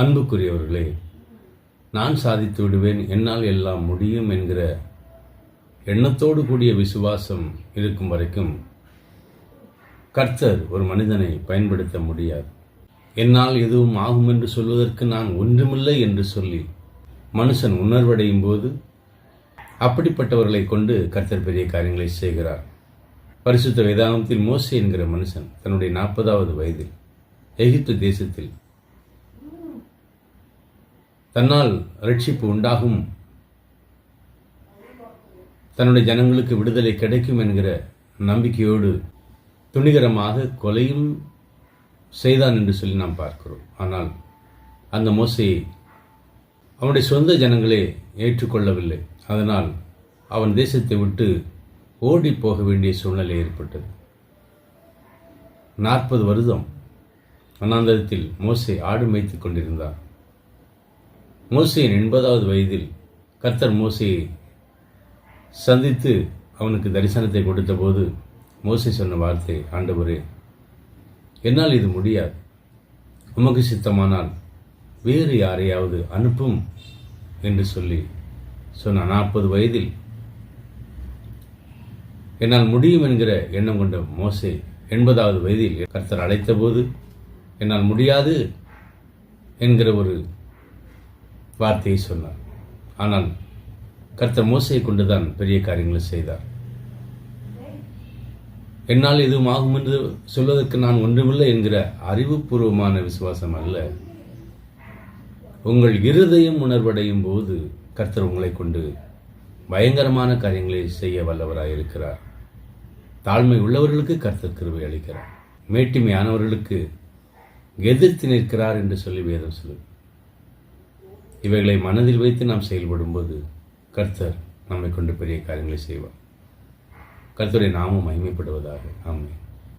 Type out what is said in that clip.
அன்புக்குரியவர்களே, நான் சாதித்து விடுவேன், என்னால் எல்லாம் முடியும் என்கிற எண்ணத்தோடு கூடிய விசுவாசம் இருக்கும் வரைக்கும் கர்த்தர் ஒரு மனிதனை பயன்படுத்த முடியாது. என்னால் எதுவும் ஆகும் என்று சொல்வதற்கு நான் ஒன்றுமில்லை என்று சொல்லி மனுஷன் உணர்வடையும் போது அப்படிப்பட்டவர்களை கொண்டு கர்த்தர் பெரிய காரியங்களை செய்கிறார். பரிசுத்த வேதாகமத்தில் மோசே என்கிற மனுஷன் தன்னுடைய 40வது வயதில் எகிப்து தேசத்தில் தன்னால் ரட்சிப்பு உண்டாகும், தன்னுடைய ஜனங்களுக்கு விடுதலை கிடைக்கும் என்கிற நம்பிக்கையோடு துணிகரமாக கொலையும் செய்தான் என்று சொல்லி நாம் பார்க்கிறோம். ஆனால் அந்த மோசேயை அவனுடைய சொந்த ஜனங்களே ஏற்றுக்கொள்ளவில்லை. அதனால் அவன் தேசத்தை விட்டு ஓடி போக வேண்டிய சூழ்நிலை ஏற்பட்டது. 40 வருடம் வனாந்தரத்தில் மோசே ஆடு மேய்த்துக் கொண்டிருந்தார். மோசேயின் 80வது வயதில் கர்த்தர் மோசேயை சந்தித்து அவனுக்கு தரிசனத்தை கொடுத்த போது மோசே சொன்ன வார்த்தை, ஆண்டவரே, என்னால் இது முடியாது, உமக்கு சித்தமானால் வேறு யாரையாவது அனுப்பும் என்று சொல்லி சொன்ன 40 வயதில் என்னால் முடியும் என்கிற எண்ணம் கொண்ட மோசே 80வது வயதில் கர்த்தர் அழைத்த போது என்னால் முடியாது என்கிற ஒரு வார்த்தையை சொன்னார். ஆனால் கர்த்தர் மோசையை கொண்டுதான் பெரிய காரியங்களை செய்தார். என்னால் எதுவும் ஆகும் என்று சொல்வதற்கு நான் ஒன்றுமில்லை என்கிற அறிவுபூர்வமான விசுவாசம் அல்ல. உங்கள் இருதயம் உணர்வடையும் போது கர்த்தர் உங்களை கொண்டு பயங்கரமான காரியங்களை செய்ய வல்லவராயிருக்கிறார். தாழ்மை உள்ளவர்களுக்கு கர்த்தர் கிருபை அளிக்கிறார், மேட்டிமையானவர்களுக்கு எதிர்த்து நிற்கிறார் என்று சொல்லி வேதம் சொல்லு. இவைகளை மனதில் வைத்து நாம் செயல்படும்போது கர்த்தர் நம்மை கொண்டு பெரிய காரியங்களை செய்வார். கர்த்தருடைய நாமம் மகிமைப்படுவதாக. ஆமென்.